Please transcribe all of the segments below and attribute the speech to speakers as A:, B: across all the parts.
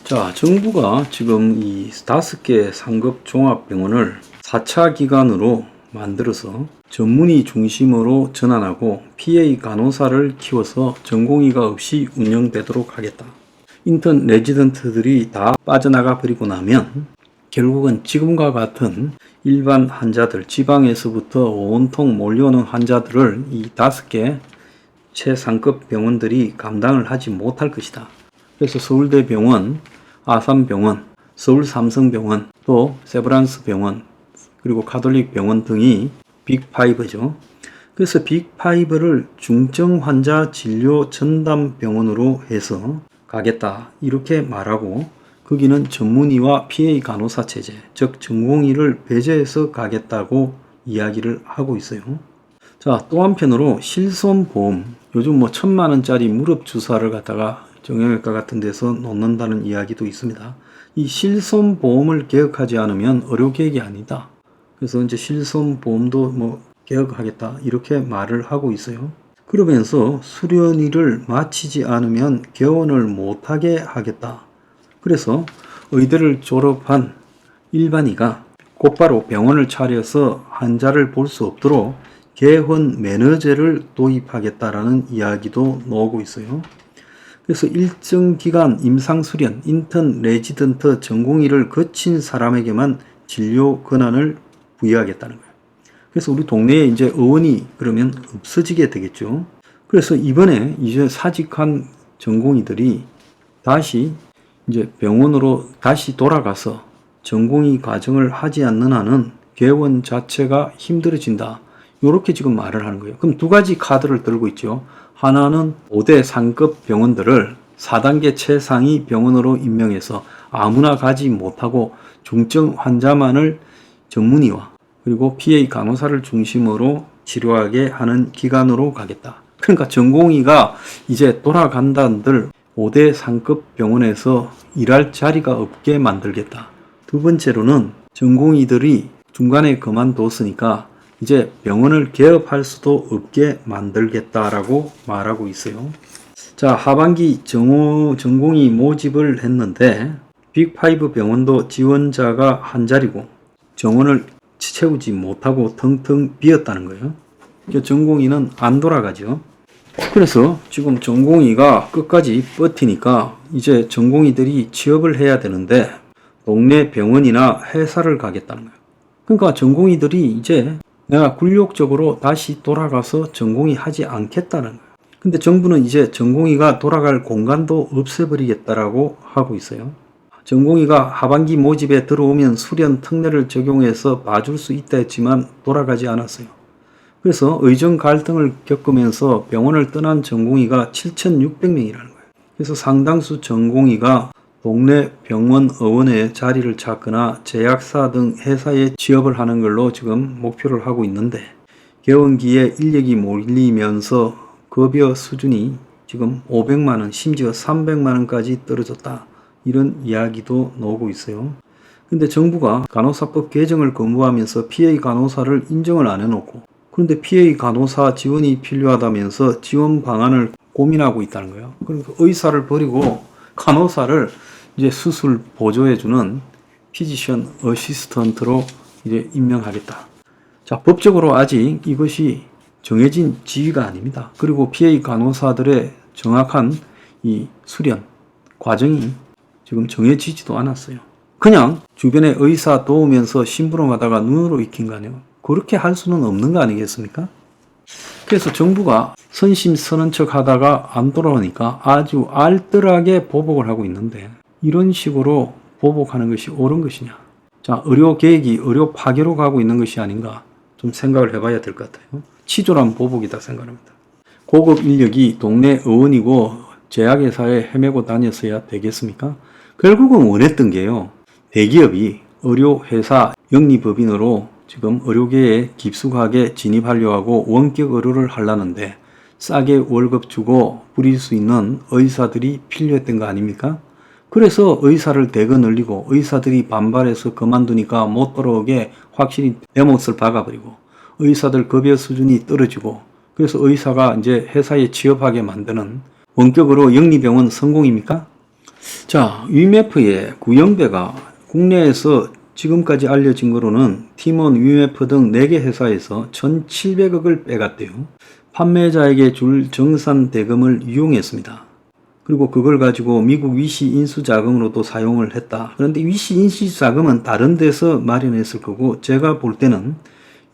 A: 자, 정부가 지금 이 5개 상급 종합병원을 4차 기관으로 만들어서 전문의 중심으로 전환하고 PA 간호사를 키워서 전공의가 없이 운영되도록 하겠다. 인턴 레지던트들이 다 빠져나가 버리고 나면 결국은 지금과 같은 일반 환자들, 지방에서부터 온통 몰려오는 환자들을 이 5개 최상급 병원들이 감당을 하지 못할 것이다. 그래서 서울대병원, 아산병원, 서울삼성병원, 또 세브란스병원, 그리고 가톨릭병원 등이 빅5죠. 그래서 빅5를 중증 환자 진료 전담 병원으로 해서 가겠다 이렇게 말하고, 거기는 전문의와 PA 간호사 체제, 즉 전공의를 배제해서 가겠다고 이야기를 하고 있어요. 자, 또 한편으로 실손보험, 요즘 1,000만 원짜리 무릎 주사를 갖다가 정형외과 같은 데서 놓는다는 이야기도 있습니다. 이 실손보험을 개혁하지 않으면 의료개혁이 아니다. 그래서 이제 실손보험도 개혁하겠다 이렇게 말을 하고 있어요. 그러면서 수련의를 마치지 않으면 개원을 못하게 하겠다. 그래서 의대를 졸업한 일반의가 곧바로 병원을 차려서 환자를 볼 수 없도록 개원 매너제를 도입하겠다라는 이야기도 나오고 있어요. 그래서 일정 기간 임상수련, 인턴, 레지던트, 전공의를 거친 사람에게만 진료 권한을 부여하겠다는 거예요. 그래서 우리 동네에 이제 의원이 그러면 없어지게 되겠죠. 그래서 이번에 이제 사직한 전공의들이 다시 이제 병원으로 다시 돌아가서 전공의 과정을 하지 않는 한은 개원 자체가 힘들어진다. 이렇게 지금 말을 하는 거예요. 그럼 두 가지 카드를 들고 있죠. 하나는 5대 상급 병원들을 4단계 최상위 병원으로 임명해서 아무나 가지 못하고 중증 환자만을 전문의와 그리고 PA 간호사를 중심으로 치료하게 하는 기관으로 가겠다. 그러니까 전공의가 이제 돌아간다는들 5대 상급 병원에서 일할 자리가 없게 만들겠다. 두 번째로는 전공의들이 중간에 그만뒀으니까 이제 병원을 개업할 수도 없게 만들겠다라고 말하고 있어요. 자, 하반기 전공의 모집을 했는데 빅5 병원도 지원자가 한 자리고 정원을 채우지 못하고 텅텅 비었다는 거예요. 전공의는 안 돌아가죠. 그래서 지금 전공의가 끝까지 버티니까 이제 전공의들이 취업을 해야 되는데 동네 병원이나 회사를 가겠다는 거예요. 그러니까 전공의들이 이제 내가 굴욕적으로 다시 돌아가서 전공의 하지 않겠다는 거예요. 근데 정부는 이제 전공의가 돌아갈 공간도 없애버리겠다라고 하고 있어요. 전공의가 하반기 모집에 들어오면 수련 특례를 적용해서 봐줄 수 있다 했지만 돌아가지 않았어요. 그래서 의정 갈등을 겪으면서 병원을 떠난 전공의가 7,600명이라는 거예요. 그래서 상당수 전공의가 동네 병원 의원에 자리를 찾거나 제약사 등 회사에 취업을 하는 걸로 지금 목표를 하고 있는데, 개원기에 인력이 몰리면서 급여 수준이 지금 500만원 심지어 300만원까지 떨어졌다, 이런 이야기도 나오고 있어요. 근데 정부가 간호사법 개정을 거부하면서 PA 간호사를 인정을 안 해놓고, 그런데 PA 간호사 지원이 필요하다면서 지원 방안을 고민하고 있다는 거예요. 그러니까 의사를 버리고 간호사를 이제 수술 보조해주는 피지션 어시스턴트로 이제 임명하겠다. 자, 법적으로 아직 이것이 정해진 지위가 아닙니다. 그리고 PA 간호사들의 정확한 이 수련 과정이 지금 정해지지도 않았어요. 그냥 주변에 의사 도우면서 심부름하다가 눈으로 익힌 거 아니에요. 그렇게 할 수는 없는 거 아니겠습니까? 그래서 정부가 선심 서는 척 하다가 안 돌아오니까 아주 알뜰하게 보복을 하고 있는데, 이런 식으로 보복하는 것이 옳은 것이냐? 자, 의료 개혁이 의료 파괴로 가고 있는 것이 아닌가 좀 생각을 해봐야 될 것 같아요. 치졸한 보복이다 생각합니다. 고급 인력이 동네 의원이고 제약회사에 헤매고 다녔어야 되겠습니까? 결국은 원했던 게요, 대기업이 의료회사 영리법인으로 지금 의료계에 깊숙하게 진입하려 하고 원격 의료를 하려는데 싸게 월급 주고 부릴 수 있는 의사들이 필요했던 거 아닙니까? 그래서 의사를 대거 늘리고 의사들이 반발해서 그만두니까 못 돌아오게 확실히 내 몫을 박아버리고 의사들 급여 수준이 떨어지고, 그래서 의사가 이제 회사에 취업하게 만드는 원격으로 영리병원 성공입니까? 자, 위메프의 구영배가 국내에서 지금까지 알려진 거로는 팀원, 위메프 등 4개 회사에서 1,700억을 빼갔대요. 판매자에게 줄 정산 대금을 이용했습니다. 그리고 그걸 가지고 미국 위시 인수 자금으로도 사용을 했다. 그런데 위시 인수 자금은 다른 데서 마련했을 거고 제가 볼 때는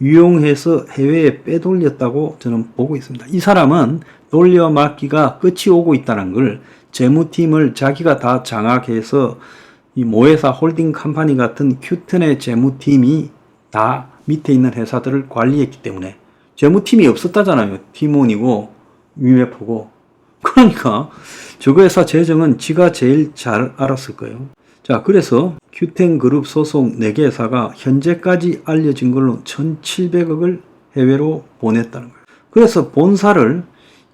A: 유용해서 해외에 빼돌렸다고 저는 보고 있습니다. 이 사람은 돌려막기가 끝이 오고 있다는 걸 재무팀을 자기가 다 장악해서 이 모회사 홀딩 컴퍼니 같은 큐튼의 재무팀이 다 밑에 있는 회사들을 관리했기 때문에 재무팀이 없었다잖아요. 팀원이고 위메프고. 그러니까 저거 회사 재정은 지가 제일 잘 알았을 거예요. 자, 그래서 큐텐 그룹 소속 4개 회사가 현재까지 알려진 걸로 1,700억을 해외로 보냈다는 거예요. 그래서 본사를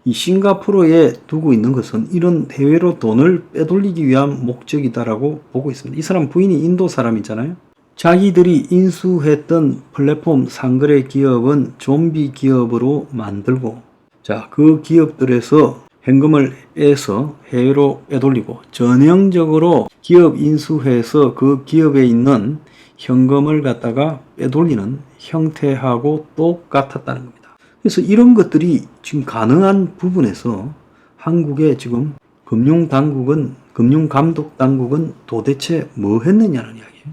A: 이 싱가포르에 두고 있는 것은 이런 해외로 돈을 빼돌리기 위한 목적이다라고 보고 있습니다. 이 사람 부인이 인도 사람이잖아요. 자기들이 인수했던 플랫폼 상거래 기업은 좀비 기업으로 만들고, 자, 그 기업들에서 현금을 빼서 해외로 빼돌리고 전형적으로 기업 인수해서 그 기업에 있는 현금을 갖다가 빼돌리는 형태하고 똑같았다는 겁니다. 그래서 이런 것들이 지금 가능한 부분에서 한국의 지금 금융감독당국은 도대체 뭐 했느냐는 이야기예요.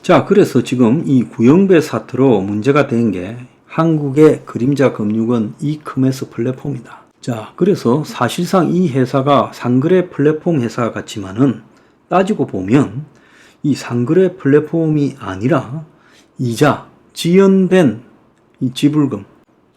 A: 자, 그래서 지금 이 구영배 사태로 문제가 된 게 한국의 그림자 금융은 이커머스 플랫폼이다. 자, 그래서 사실상 이 회사가 상거래 플랫폼 회사 같지만은 따지고 보면 이 상거래 플랫폼이 아니라 이자, 지연된 이 지불금,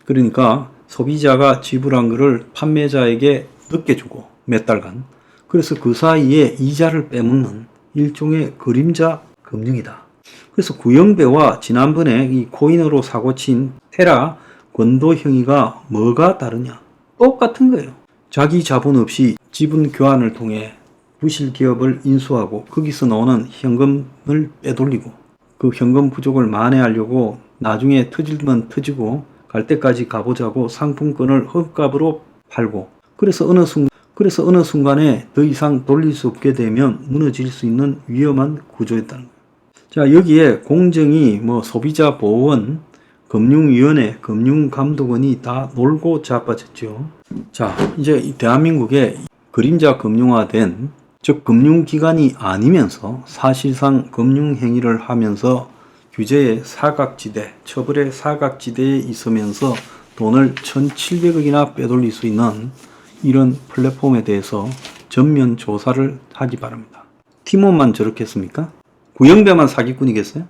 A: 그러니까 소비자가 지불한 거를 판매자에게 늦게 주고 몇 달간, 그래서 그 사이에 이자를 빼먹는 일종의 그림자 금융이다. 그래서 구영배와 지난번에 이 코인으로 사고친 테라 권도형이가 뭐가 다르냐? 똑같은 거예요. 자기 자본 없이 지분 교환을 통해 부실 기업을 인수하고 거기서 나오는 현금을 빼돌리고 그 현금 부족을 만회하려고 나중에 터지면 터지고 갈 때까지 가보자고 상품권을 헐값으로 팔고, 그래서 어느 순간에 더 이상 돌릴 수 없게 되면 무너질 수 있는 위험한 구조였다는 거예요. 자, 여기에 공정위, 소비자 보호원, 금융위원회, 금융감독원이 다 놀고 자빠졌죠. 자, 이제 이 대한민국의 그림자 금융화된, 즉 금융기관이 아니면서 사실상 금융행위를 하면서 규제의 사각지대, 처벌의 사각지대에 있으면서 돈을 1,700억이나 빼돌릴 수 있는 이런 플랫폼에 대해서 전면 조사를 하기 바랍니다. 팀원만 저렇게 했습니까? 구영배만 사기꾼이겠어요?